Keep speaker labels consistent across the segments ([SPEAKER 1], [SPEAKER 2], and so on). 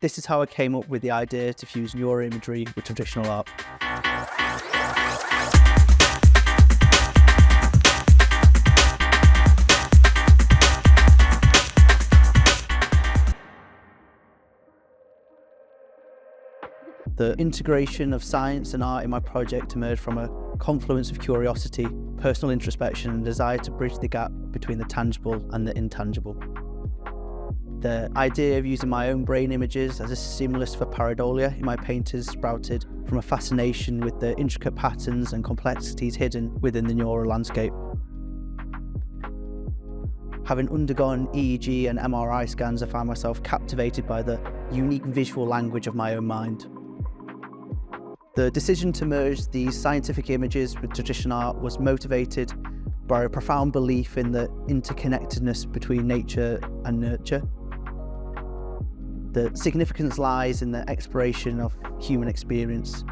[SPEAKER 1] This is how I came up with the idea to fuse neuroimagery with traditional art. The integration of science and art in my project emerged from a confluence of curiosity, personal introspection, and desire to bridge the gap between the tangible and the intangible. The idea of using my own brain images as a stimulus for pareidolia in my paintings sprouted from a fascination with the intricate patterns and complexities hidden within the neural landscape. Having undergone EEG and MRI scans, I found myself captivated by the unique visual language of my own mind. The decision to merge these scientific images with traditional art was motivated by a profound belief in the interconnectedness between nature and nurture. The significance lies in the exploration of human experience,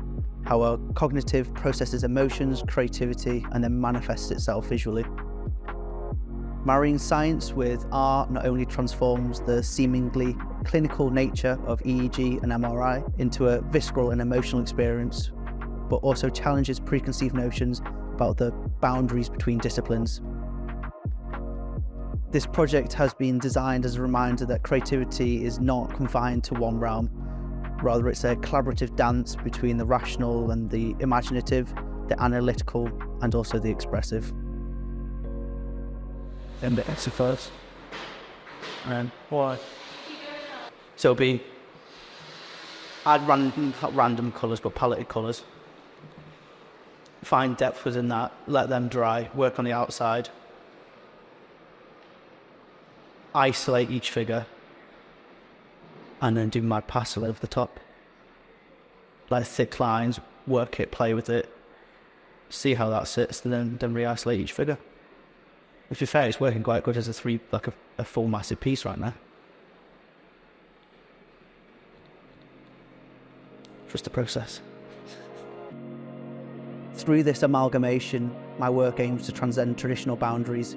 [SPEAKER 1] how our cognitive processes emotions, creativity, and then manifests itself visually. Marrying science with art not only transforms the seemingly clinical nature of EEG and MRI into a visceral and emotional experience, but also challenges preconceived notions about the boundaries between disciplines. This project has been designed as a reminder that creativity is not confined to one realm. Rather, it's a collaborative dance between the rational and the imaginative, the analytical, and also the expressive.
[SPEAKER 2] And the answer first. And why?
[SPEAKER 1] So it'll be, add random colours, but paletted colours. Find depth within that, let them dry, work on the outside. Isolate each figure, and then do my pastel over the top. Like thick lines, work it, play with it, see how that sits, and then re-isolate each figure. To be fair, it's working quite good as a full massive piece right now. Just the process. Through this amalgamation, my work aims to transcend traditional boundaries,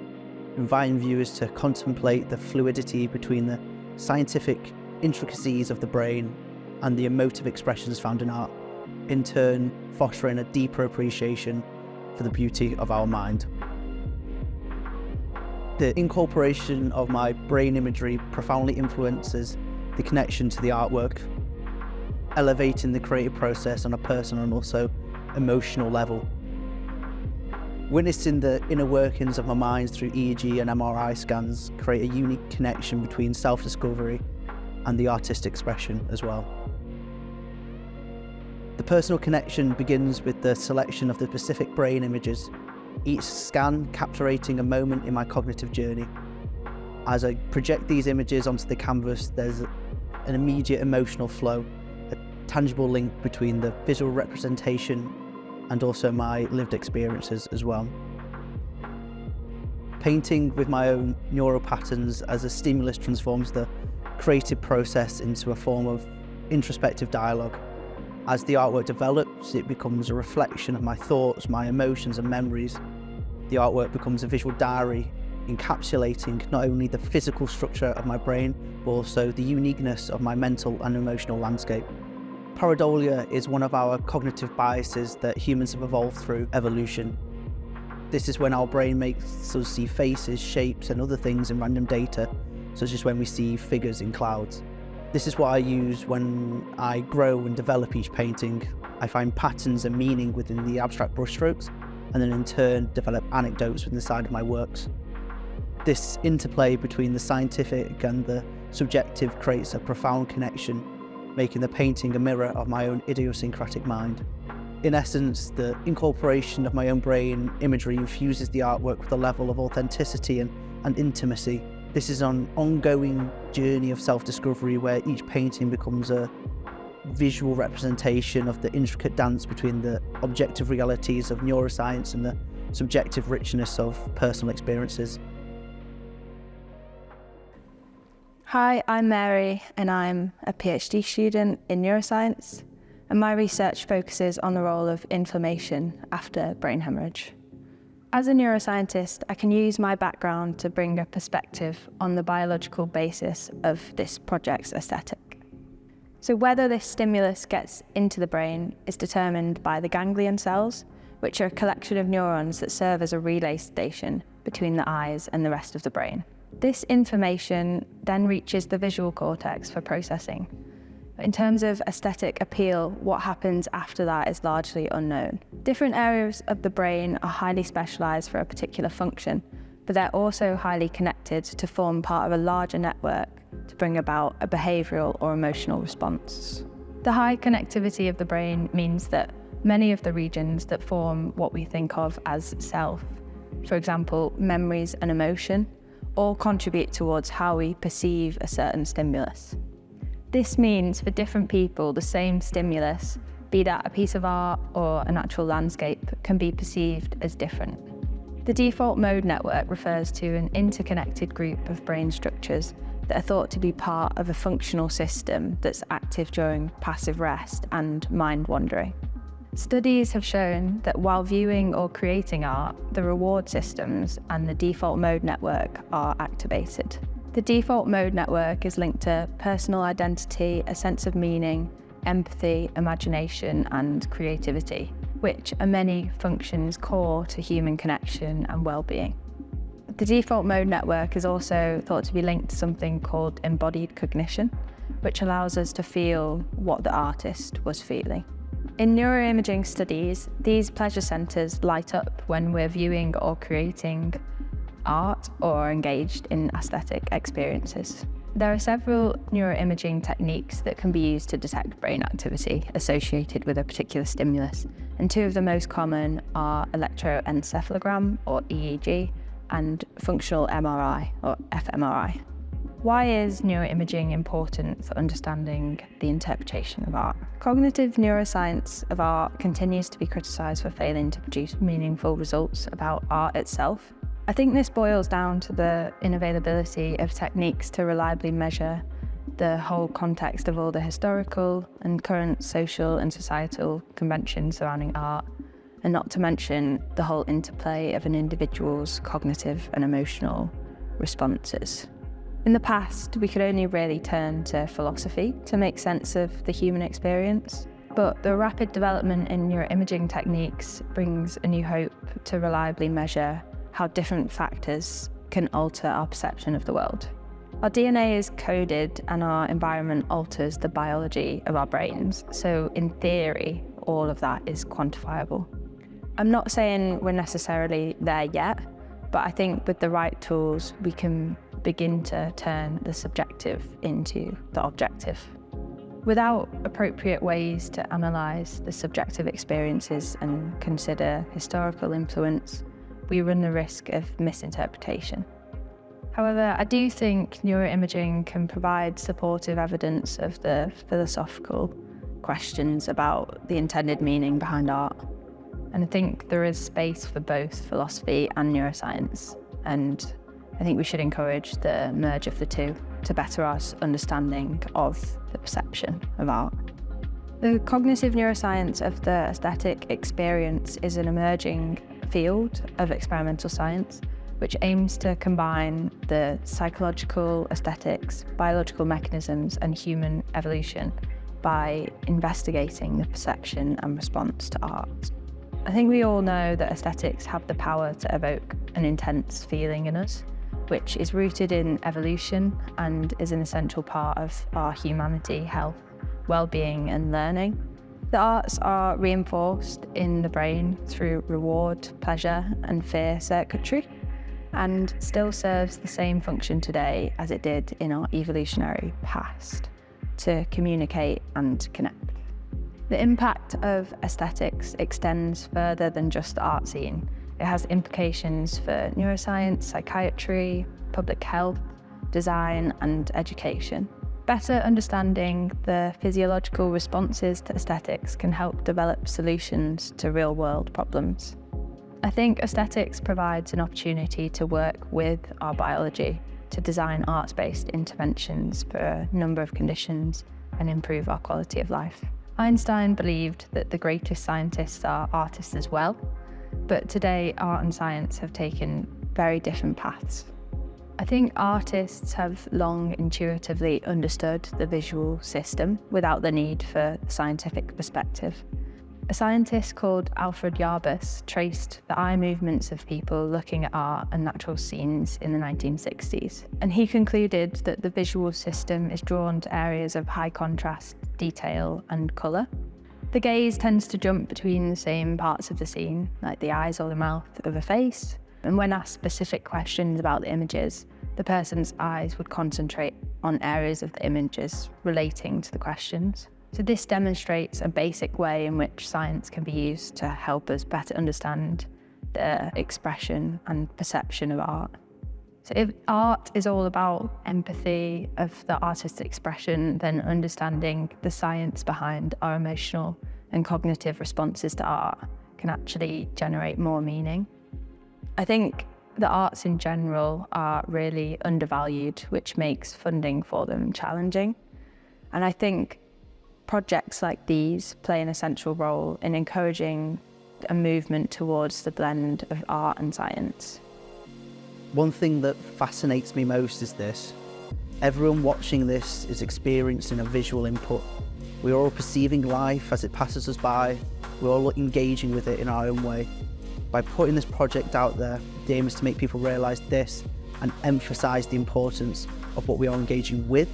[SPEAKER 1] inviting viewers to contemplate the fluidity between the scientific intricacies of the brain and the emotive expressions found in art, in turn fostering a deeper appreciation for the beauty of our mind. The incorporation of my brain imagery profoundly influences the connection to the artwork, elevating the creative process on a personal and also emotional level. Witnessing the inner workings of my mind through EEG and MRI scans create a unique connection between self-discovery and the artistic expression as well. The personal connection begins with the selection of the specific brain images, each scan capturing a moment in my cognitive journey. As I project these images onto the canvas, there's an immediate emotional flow, a tangible link between the visual representation and also my lived experiences as well. Painting with my own neural patterns as a stimulus transforms the creative process into a form of introspective dialogue. As the artwork develops, it becomes a reflection of my thoughts, my emotions and memories. The artwork becomes a visual diary, encapsulating not only the physical structure of my brain, but also the uniqueness of my mental and emotional landscape. Pareidolia is one of our cognitive biases that humans have evolved through evolution. This is when our brain makes us see faces, shapes and other things in random data, such as when we see figures in clouds. This is what I use when I grow and develop each painting. I find patterns and meaning within the abstract brushstrokes, and then in turn develop anecdotes within the side of my works. This interplay between the scientific and the subjective creates a profound connection, making the painting a mirror of my own idiosyncratic mind. In essence, the incorporation of my own brain imagery infuses the artwork with a level of authenticity and intimacy. This is an ongoing journey of self-discovery where each painting becomes a visual representation of the intricate dance between the objective realities of neuroscience and the subjective richness of personal experiences.
[SPEAKER 3] Hi, I'm Mary and I'm a PhD student in neuroscience, and my research focuses on the role of inflammation after brain hemorrhage. As a neuroscientist, I can use my background to bring a perspective on the biological basis of this project's aesthetic. So whether this stimulus gets into the brain is determined by the ganglion cells, which are a collection of neurons that serve as a relay station between the eyes and the rest of the brain. This information then reaches the visual cortex for processing. In terms of aesthetic appeal, what happens after that is largely unknown. Different areas of the brain are highly specialised for a particular function, but they're also highly connected to form part of a larger network to bring about a behavioural or emotional response. The high connectivity of the brain means that many of the regions that form what we think of as self, for example, memories and emotion, all contribute towards how we perceive a certain stimulus. This means for different people, the same stimulus, be that a piece of art or a natural landscape, can be perceived as different. The default mode network refers to an interconnected group of brain structures that are thought to be part of a functional system that's active during passive rest and mind wandering. Studies have shown that while viewing or creating art, the reward systems and the default mode network are activated. The default mode network is linked to personal identity, a sense of meaning, empathy, imagination, and creativity, which are many functions core to human connection and well-being. The default mode network is also thought to be linked to something called embodied cognition, which allows us to feel what the artist was feeling. In neuroimaging studies, these pleasure centres light up when we're viewing or creating art or engaged in aesthetic experiences. There are several neuroimaging techniques that can be used to detect brain activity associated with a particular stimulus, and two of the most common are electroencephalogram, or EEG, and functional MRI, or fMRI. Why is neuroimaging important for understanding the interpretation of art? Cognitive neuroscience of art continues to be criticised for failing to produce meaningful results about art itself. I think this boils down to the unavailability of techniques to reliably measure the whole context of all the historical and current social and societal conventions surrounding art, and not to mention the whole interplay of an individual's cognitive and emotional responses. In the past, we could only really turn to philosophy to make sense of the human experience, but the rapid development in neuroimaging techniques brings a new hope to reliably measure how different factors can alter our perception of the world. Our DNA is coded and our environment alters the biology of our brains, so in theory, all of that is quantifiable. I'm not saying we're necessarily there yet, but I think with the right tools, we can begin to turn the subjective into the objective. Without appropriate ways to analyse the subjective experiences and consider historical influence, we run the risk of misinterpretation. However, I do think neuroimaging can provide supportive evidence of the philosophical questions about the intended meaning behind art. And I think there is space for both philosophy and neuroscience, and I think we should encourage the merge of the two to better our understanding of the perception of art. The cognitive neuroscience of the aesthetic experience is an emerging field of experimental science, which aims to combine the psychological aesthetics, biological mechanisms, and human evolution by investigating the perception and response to art. I think we all know that aesthetics have the power to evoke an intense feeling in us, which is rooted in evolution and is an essential part of our humanity, health, well-being, and learning. The arts are reinforced in the brain through reward, pleasure, and fear circuitry, and still serves the same function today as it did in our evolutionary past, to communicate and connect. The impact of aesthetics extends further than just the art scene. It has implications for neuroscience, psychiatry, public health, design, and education. Better understanding the physiological responses to aesthetics can help develop solutions to real-world problems. I think aesthetics provides an opportunity to work with our biology to design arts-based interventions for a number of conditions and improve our quality of life. Einstein believed that the greatest scientists are artists as well, but today art and science have taken very different paths. I think artists have long intuitively understood the visual system without the need for a scientific perspective. A scientist called Alfred Yarbus traced the eye movements of people looking at art and natural scenes in the 1960s, and he concluded that the visual system is drawn to areas of high contrast, detail, and colour. The gaze tends to jump between the same parts of the scene, like the eyes or the mouth of a face, and when asked specific questions about the images, the person's eyes would concentrate on areas of the images relating to the questions. So this demonstrates a basic way in which science can be used to help us better understand the expression and perception of art. So if art is all about empathy of the artist's expression, then understanding the science behind our emotional and cognitive responses to art can actually generate more meaning. I think the arts in general are really undervalued, which makes funding for them challenging. And I think projects like these play an essential role in encouraging a movement towards the blend of art and science.
[SPEAKER 1] One thing that fascinates me most is this. Everyone watching this is experiencing a visual input. We're all perceiving life as it passes us by. We're all engaging with it in our own way. By putting this project out there, the aim is to make people realise this and emphasise the importance of what we are engaging with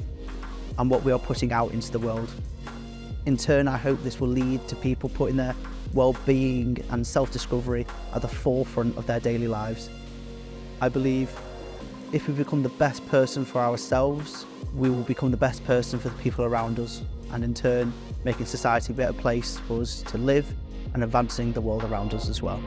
[SPEAKER 1] and what we are putting out into the world. In turn, I hope this will lead to people putting their well-being and self-discovery at the forefront of their daily lives. I believe if we become the best person for ourselves, we will become the best person for the people around us, and in turn, making society a better place for us to live and advancing the world around us as well.